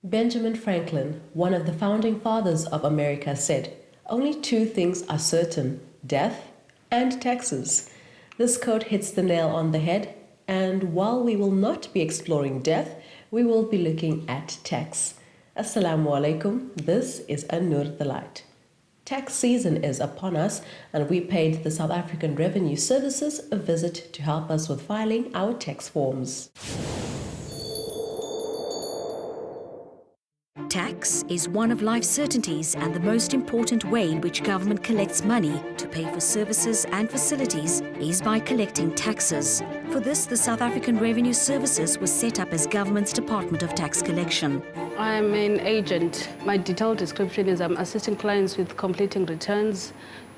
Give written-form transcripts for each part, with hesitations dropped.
Benjamin Franklin, one of the founding fathers of America, said, "Only two things are certain, death and taxes." This quote hits the nail on the head, and while we will not be exploring death, we will be looking at tax. Assalamu alaikum, this is An Nur the Light. Tax season is upon us, and we paid the South African Revenue Services a visit to help us with filing our tax forms. Tax is one of life's certainties and the most important way in which government collects money to pay for services and facilities is by collecting taxes. For this, the South African Revenue Services was set up as government's Department of Tax Collection. I'm an agent. My detailed description is I'm assisting clients with completing returns,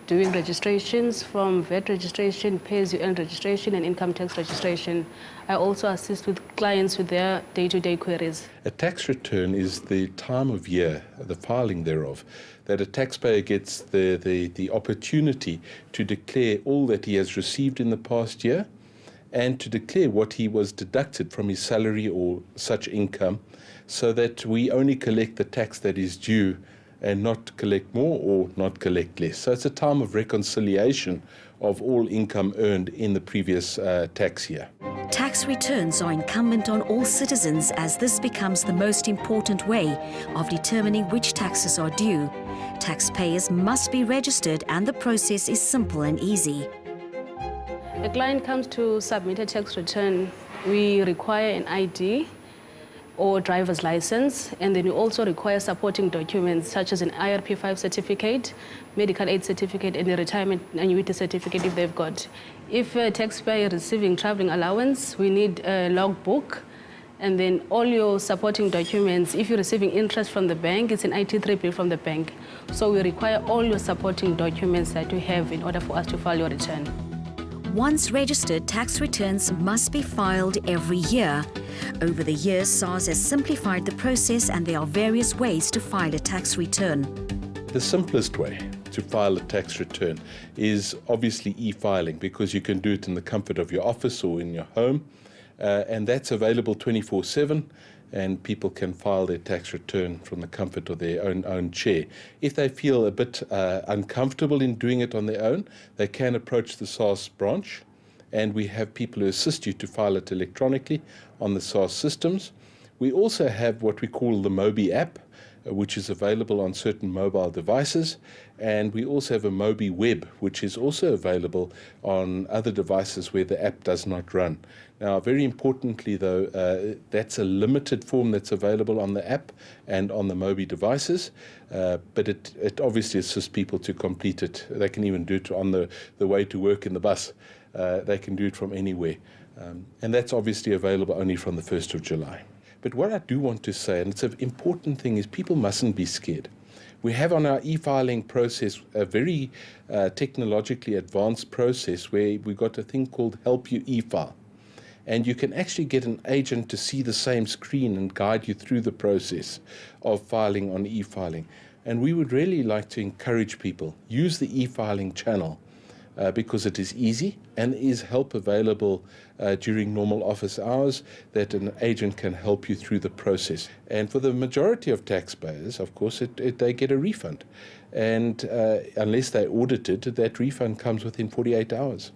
doing registrations from VAT registration, pay-as-you-earn registration, and income tax registration. I also assist with clients with their day-to-day queries. A tax return is the time of year, the filing thereof, that a taxpayer gets the opportunity to declare all that he has received in the past year and to declare what he was deducted from his salary or such income, so that we only collect the tax that is due and not collect more or not collect less. So it's a time of reconciliation of all income earned in the previous tax year. Tax returns are incumbent on all citizens as this becomes the most important way of determining which taxes are due. Taxpayers must be registered and the process is simple and easy. A client comes to submit a tax return. We require an ID or driver's license, and then we also require supporting documents such as an IRP5 certificate, medical aid certificate, and a retirement annuity certificate if they've got. If a taxpayer is receiving traveling allowance, we need a logbook, and then all your supporting documents. If you're receiving interest from the bank, it's an IT3 bill from the bank. So we require all your supporting documents that you have in order for us to file your return. Once registered, tax returns must be filed every year. Over the years, SARS has simplified the process and there are various ways to file a tax return. The simplest way to file a tax return is obviously e-filing, because you can do it in the comfort of your office or in your home, and that's available 24/7, and people can file their tax return from the comfort of their own chair. If they feel a bit uncomfortable in doing it on their own, they can approach the SARS branch, and we have people who assist you to file it electronically on the SARS systems. We also have what we call the Mobi app, which is available on certain mobile devices, and we also have a Mobi web, which is also available on other devices where the app does not run. Now, very importantly though, that's a limited form that's available on the app and on the Mobi devices, but it obviously assists people to complete it. They can even do it on the way to work in the bus. They can do it from anywhere, and that's obviously available only from the 1st of July. But what I do want to say, and it's an important thing, is people mustn't be scared. We have on our e-filing process a very technologically advanced process where we've got a thing called Help You E-File. And you can actually get an agent to see the same screen and guide you through the process of filing on e-filing. And we would really like to encourage people, use the e-filing channel because it is easy and is help available during normal office hours that an agent can help you through the process. And for the majority of taxpayers, of course, they get a refund. And unless they're audited, that refund comes within 48 hours.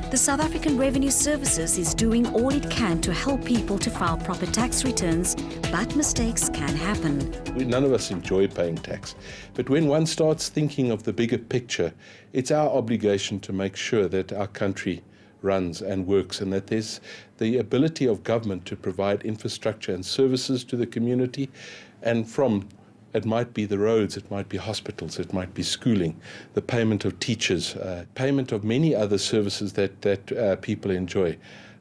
The South African Revenue Services is doing all it can to help people to file proper tax returns, but mistakes can happen. None of us enjoy paying tax, but when one starts thinking of the bigger picture, it's our obligation to make sure that our country runs and works, and that there's the ability of government to provide infrastructure and services to the community, and it might be the roads, it might be hospitals, it might be schooling, the payment of teachers, payment of many other services that people enjoy.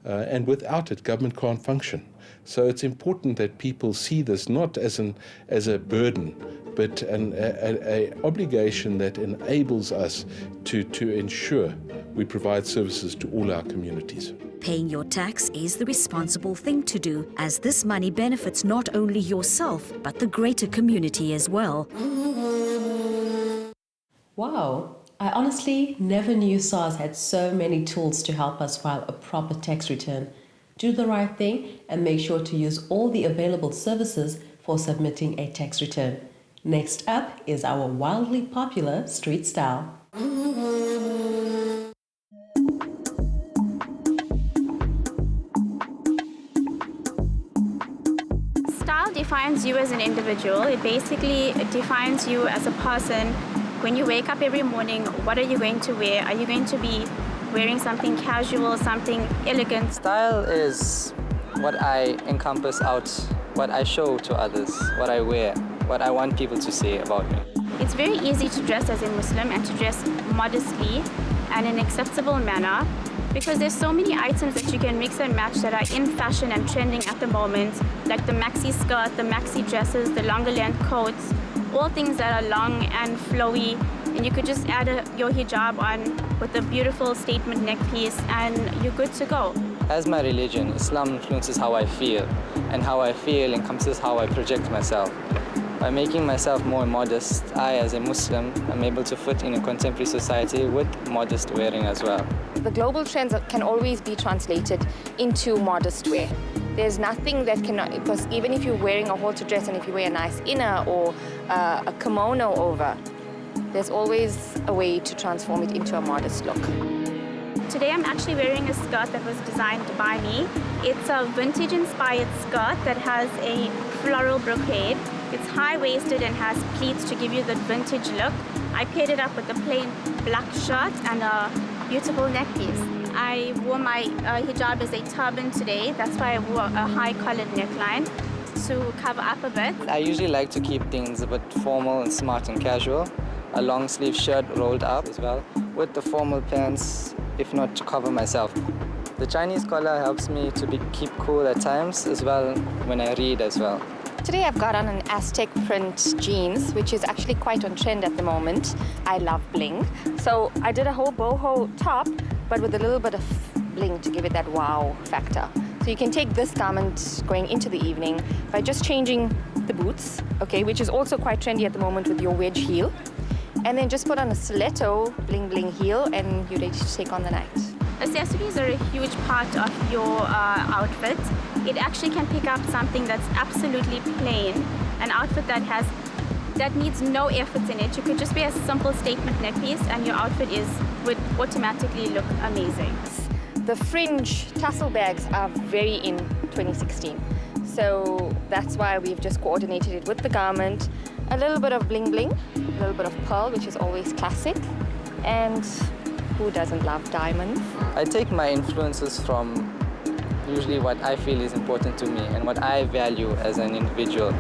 and without it, government can't function. So it's important that people see this not as a burden, but an obligation that enables us to ensure we provide services to all our communities. Paying your tax is the responsible thing to do, as this money benefits not only yourself, but the greater community as well. Wow, I honestly never knew SARS had so many tools to help us file a proper tax return. Do the right thing and make sure to use all the available services for submitting a tax return. Next up is our wildly popular street style. Style defines you as an individual. It basically defines you as a person. When you wake up every morning, what are you going to wear? Are you going to be wearing something casual, something elegant? Style is what I encompass out, what I show to others, what I wear, what I want people to say about me. It's very easy to dress as a Muslim and to dress modestly and in an acceptable manner, because there's so many items that you can mix and match that are in fashion and trending at the moment, like the maxi skirt, the maxi dresses, the longer length coats, all things that are long and flowy, and you could just add your hijab on with a beautiful statement neck piece and you're good to go. As my religion, Islam influences how I feel, and how I feel encompasses how I project myself. By making myself more modest, I, as a Muslim, am able to fit in a contemporary society with modest wearing as well. The global trends can always be translated into modest wear. There's nothing that cannot, because even if you're wearing a halter dress and if you wear a nice inner or a kimono over, there's always a way to transform it into a modest look. Today I'm actually wearing a skirt that was designed by me. It's a vintage-inspired skirt that has a floral brocade. It's high-waisted and has pleats to give you the vintage look. I paired it up with a plain black shirt and a beautiful neck piece. I wore my hijab as a turban today. That's why I wore a high-collared neckline to cover up a bit. I usually like to keep things a bit formal and smart and casual. A long-sleeve shirt rolled up as well, with the formal pants, if not to cover myself. The Chinese collar helps me to keep cool at times as well when I read as well. Today I've got on an Aztec print jeans, which is actually quite on trend at the moment. I love bling. So I did a whole boho top, but with a little bit of bling to give it that wow factor. So you can take this garment going into the evening by just changing the boots, okay, which is also quite trendy at the moment with your wedge heel. And then just put on a stiletto bling bling heel and you're ready to take on the night. Accessories are a huge part of your outfit. It actually can pick up something that's absolutely plain, an outfit that needs no efforts in it. You could just wear a simple statement neck piece and your outfit would automatically look amazing. The fringe tassel bags are very in 2016. So that's why we've just coordinated it with the garment. A little bit of bling bling, a little bit of pearl, which is always classic. And who doesn't love diamonds? I take my influences from usually what I feel is important to me and what I value as an individual.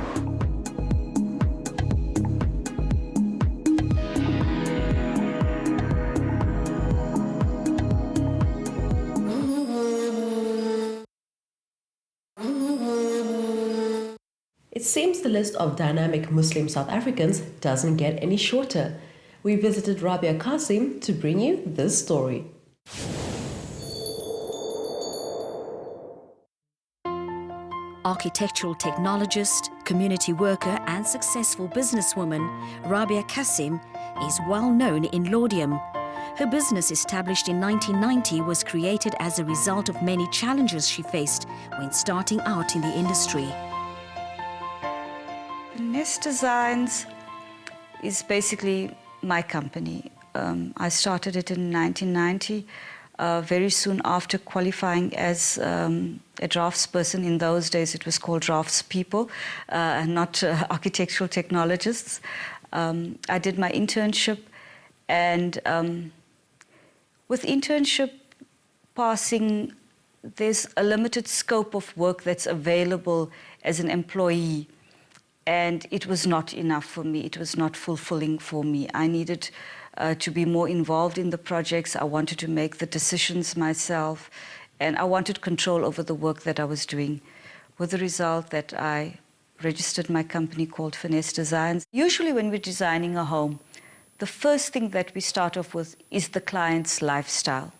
It seems the list of dynamic Muslim South Africans doesn't get any shorter. We visited Rabia Qasim to bring you this story. Architectural technologist, community worker and successful businesswoman, Rabia Qasim is well known in Laudium. Her business, established in 1990, was created as a result of many challenges she faced when starting out in the industry. Nest Designs is basically my company. I started it in 1990, very soon after qualifying as a draftsperson. In those days it was called draftspeople, and not architectural technologists. I did my internship, and with internship passing, there's a limited scope of work that's available as an employee. And it was not enough for me. It was not fulfilling for me. I needed to be more involved in the projects. I wanted to make the decisions myself. And I wanted control over the work that I was doing, with the result that I registered my company called Finesse Designs. Usually when we're designing a home, the first thing that we start off with is the client's lifestyle.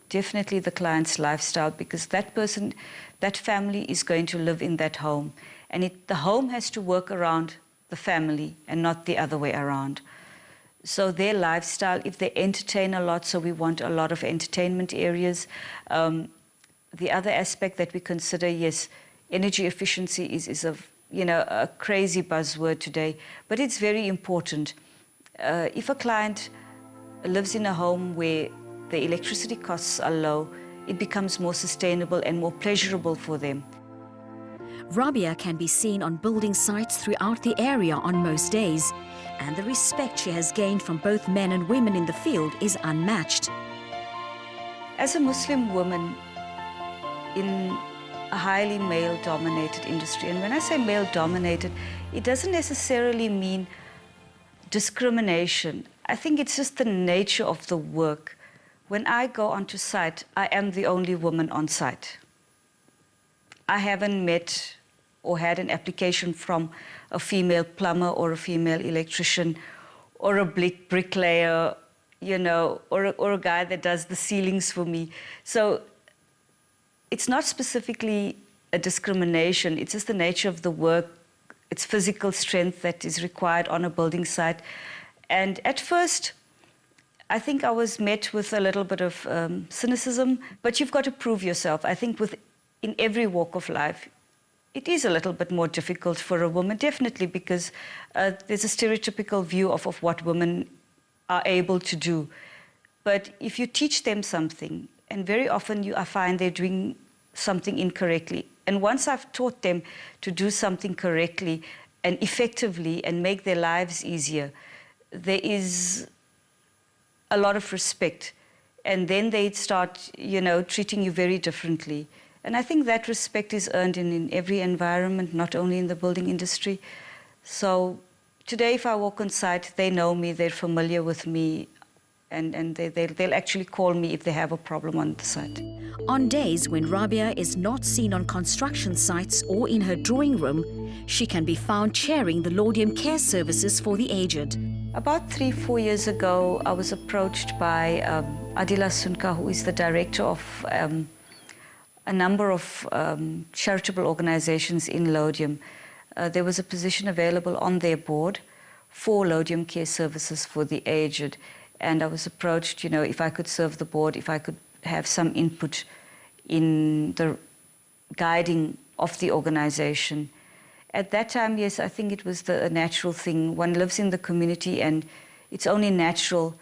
Definitely the client's lifestyle, because that person, that family is going to live in that home. And the home has to work around the family and not the other way around. So their lifestyle, if they entertain a lot, so we want a lot of entertainment areas. The other aspect that we consider, yes, energy efficiency is a crazy buzzword today, but it's very important. If a client lives in a home where the electricity costs are low, it becomes more sustainable and more pleasurable for them. Rabia can be seen on building sites throughout the area on most days, and the respect she has gained from both men and women in the field is unmatched. As a Muslim woman in a highly male-dominated industry, and when I say male-dominated, it doesn't necessarily mean discrimination. I think it's just the nature of the work. When I go onto site, I am the only woman on site. I haven't met or had an application from a female plumber or a female electrician or a bricklayer, or a guy that does the ceilings for me. So it's not specifically a discrimination, it's just the nature of the work. It's physical strength that is required on a building site. And at first, I think I was met with a little bit of cynicism, but you've got to prove yourself. I think in every walk of life, it is a little bit more difficult for a woman, definitely, because there's a stereotypical view of what women are able to do. But if you teach them something, and very often I find they're doing something incorrectly, and once I've taught them to do something correctly and effectively and make their lives easier, there is a lot of respect. And then they start, treating you very differently. And I think that respect is earned in every environment, not only in the building industry. So today, if I walk on site, they know me, they're familiar with me, and they'll actually call me if they have a problem on the site. On days when Rabia is not seen on construction sites or in her drawing room, she can be found chairing the Laudium Care Services for the Aged. About 3-4 years ago, I was approached by Adila Sunka, who is the director of a number of charitable organizations in Laudium. There was a position available on their board for Laudium Care Services for the Aged. And I was approached, if I could serve the board, if I could have some input in the guiding of the organization. At that time, yes, I think it was a natural thing. One lives in the community, and it's only natural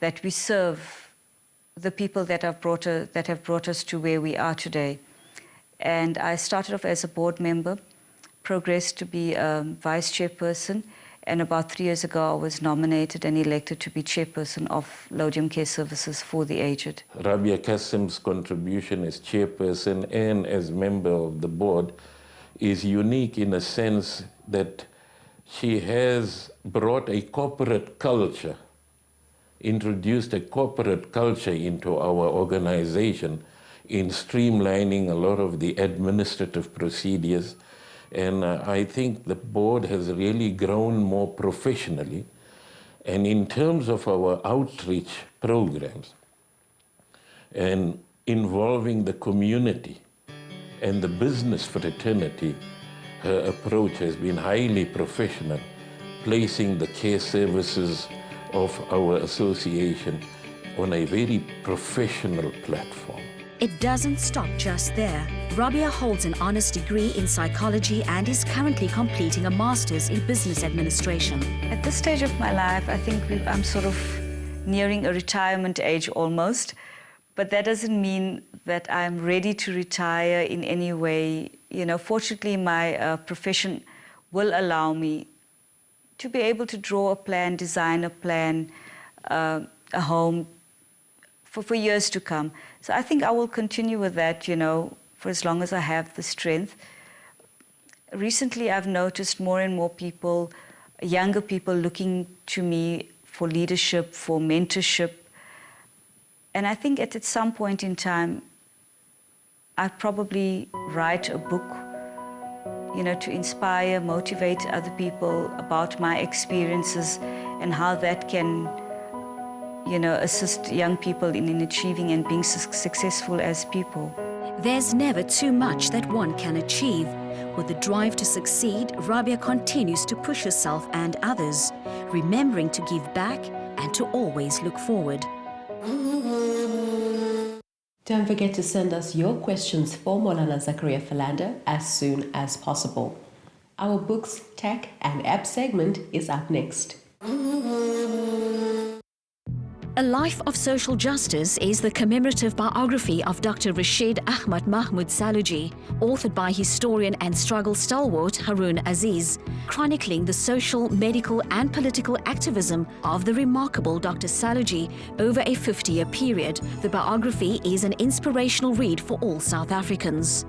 that we serve the people that have brought us to where we are today. And I started off as a board member, progressed to be a vice chairperson, and about 3 years ago I was nominated and elected to be chairperson of Laudium Care Services for the Aged. Rabia Kassim's contribution as chairperson and as member of the board is unique in a sense that she has brought a corporate culture, introduced a corporate culture into our organization in streamlining a lot of the administrative procedures. And I think the board has really grown more professionally. And in terms of our outreach programs and involving the community and the business fraternity, her approach has been highly professional, placing the care services of our association on a very professional platform. It doesn't stop just there. Rabia holds an honours degree in psychology and is currently completing a master's in business administration. At this stage of my life, I think I'm sort of nearing a retirement age almost, but that doesn't mean that I'm ready to retire in any way. Fortunately, my profession will allow me to be able to draw a plan, design a plan, a home for years to come. So I think I will continue with that, for as long as I have the strength. Recently, I've noticed more and more people, younger people, looking to me for leadership, for mentorship. And I think at some point in time, I'd probably write a book, you know, to inspire, motivate other people about my experiences and how that can, you know, assist young people in achieving and being successful as people. There's never too much that one can achieve. With the drive to succeed, Rabia continues to push herself and others, remembering to give back and to always look forward. Don't forget to send us your questions for Maulana Zakaria Philander as soon as possible. Our books, tech and app segment is up next. A Life of Social Justice is the commemorative biography of Dr. Rashid Ahmad Mahmoud Saluji, authored by historian and struggle stalwart Harun Aziz, chronicling the social, medical and political activism of the remarkable Dr. Saluji over a 50-year period. The biography is an inspirational read for all South Africans.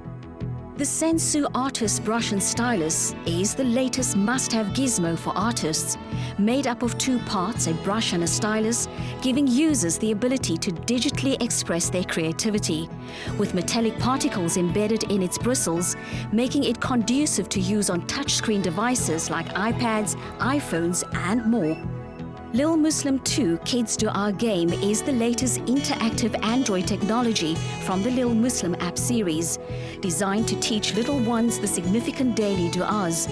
The Sensu Artist Brush and Stylus is the latest must-have gizmo for artists, made up of 2 parts, a brush and a stylus, giving users the ability to digitally express their creativity, with metallic particles embedded in its bristles, making it conducive to use on touchscreen devices like iPads, iPhones and more. Lil Muslim 2 Kids Dua game is the latest interactive Android technology from the Lil Muslim app series, designed to teach little ones the significant daily du'as.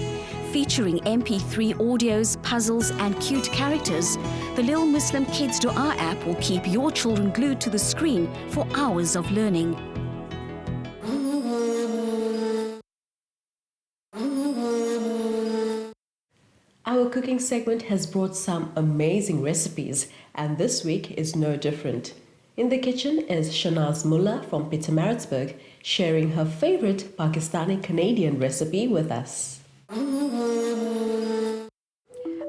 Featuring MP3 audios, puzzles and cute characters, the Lil Muslim Kids Dua app will keep your children glued to the screen for hours of learning. Our cooking segment has brought some amazing recipes, and this week is no different. In the kitchen is Shanaz Mullah from Pietermaritzburg, sharing her favorite Pakistani-Canadian recipe with us.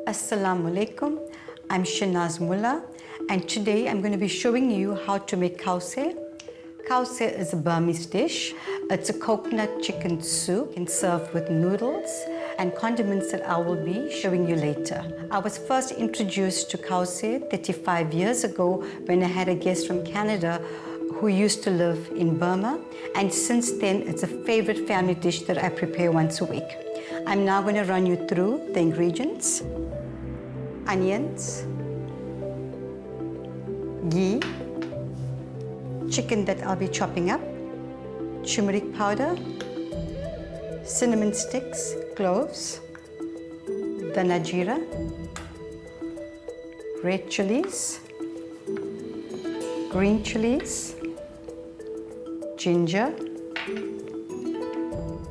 Assalamu alaikum. I'm Shanaz Mullah, and today I'm going to be showing you how to make kause. Kause is a Burmese dish. It's a coconut chicken soup and served with noodles and condiments that I will be showing you later. I was first introduced to kause 35 years ago when I had a guest from Canada who used to live in Burma, and since then it's a favorite family dish that I prepare once a week. I'm now going to run you through the ingredients: onions, ghee, chicken that I'll be chopping up, turmeric powder, cinnamon sticks, cloves, dhana jeera, red chilies, green chilies, ginger,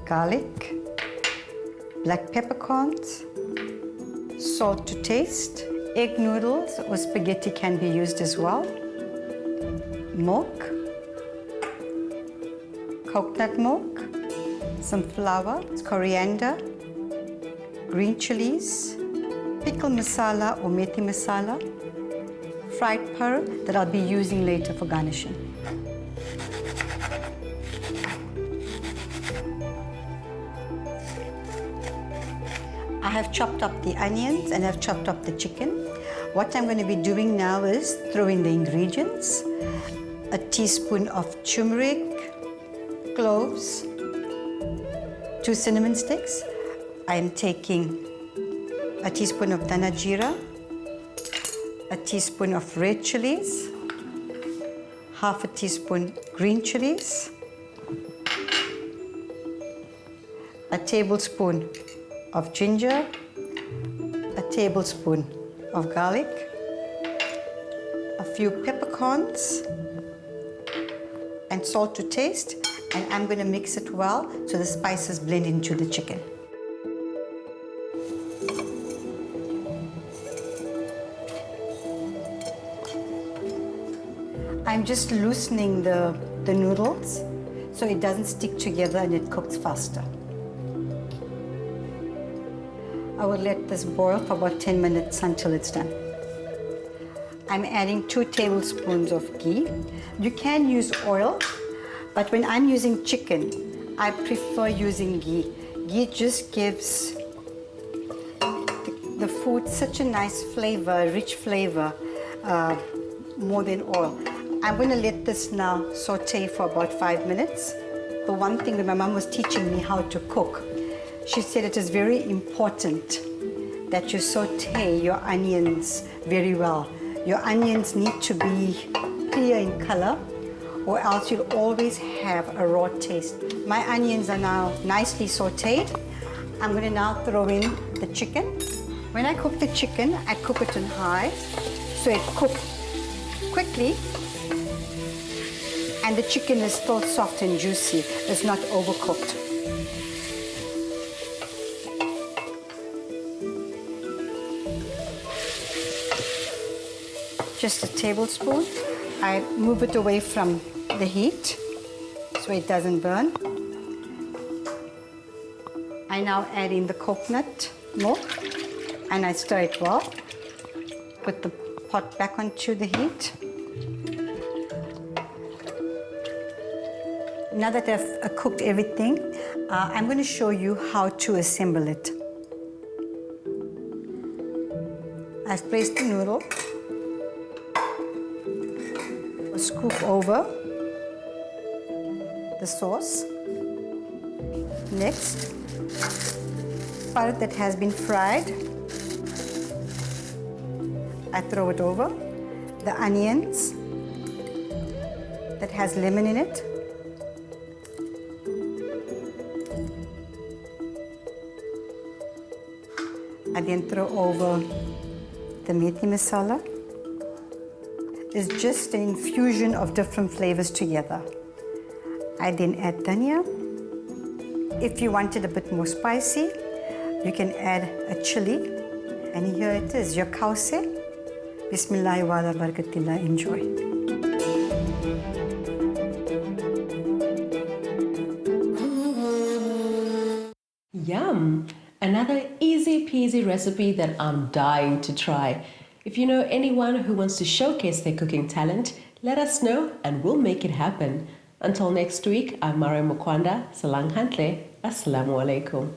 garlic, black peppercorns, salt to taste, egg noodles or spaghetti can be used as well, milk, coconut milk, some flour, coriander, green chilies, pickle masala or methi masala, fried pearl that I'll be using later for garnishing. I have chopped up the onions and I've chopped up the chicken. What I'm going to be doing now is throw in the ingredients: a teaspoon of turmeric, cloves, 2 cinnamon sticks. I am taking a teaspoon of dhana jeera, a teaspoon of red chilies, half a teaspoon green chilies, a tablespoon of ginger, a tablespoon of garlic, a few peppercorns, and salt to taste. And I'm going to mix it well so the spices blend into the chicken. I'm just loosening the noodles so it doesn't stick together and it cooks faster. I will let this boil for about 10 minutes until it's done. I'm adding 2 tablespoons of ghee. You can use oil, but when I'm using chicken, I prefer using ghee. Ghee just gives the food such a nice flavor, rich flavor, more than oil. I'm going to let this now saute for about 5 minutes. the one thing that my mom was teaching me how to cook, she said it is very important that you saute your onions very well. Your onions need to be clear in color, or else you'll always have a raw taste. My onions are now nicely sauteed. I'm going to now throw in the chicken. When I cook the chicken, I cook it on high, so it cooks quickly, and the chicken is still soft and juicy. It's not overcooked. Just a tablespoon. I move it away from the heat so it doesn't burn. I now add in the coconut milk and I stir it well. Put the pot back onto the heat. Now that I've cooked everything, I'm going to show you how to assemble it. I've placed the noodle. Scoop over the sauce. Next, part that has been fried, I throw it over. The onions that has lemon in it. I then throw over the methi masala. It's just an infusion of different flavors together. I then add dhania. If you want it a bit more spicy, you can add a chili. And here it is, your kause. Bismillah wa ala barakatillah. Enjoy. Yum! Another easy peasy recipe that I'm dying to try. If you know anyone who wants to showcase their cooking talent, let us know and we'll make it happen. Until next week, I'm Mare Mukwanda. Salang Hantle. Assalamu alaikum.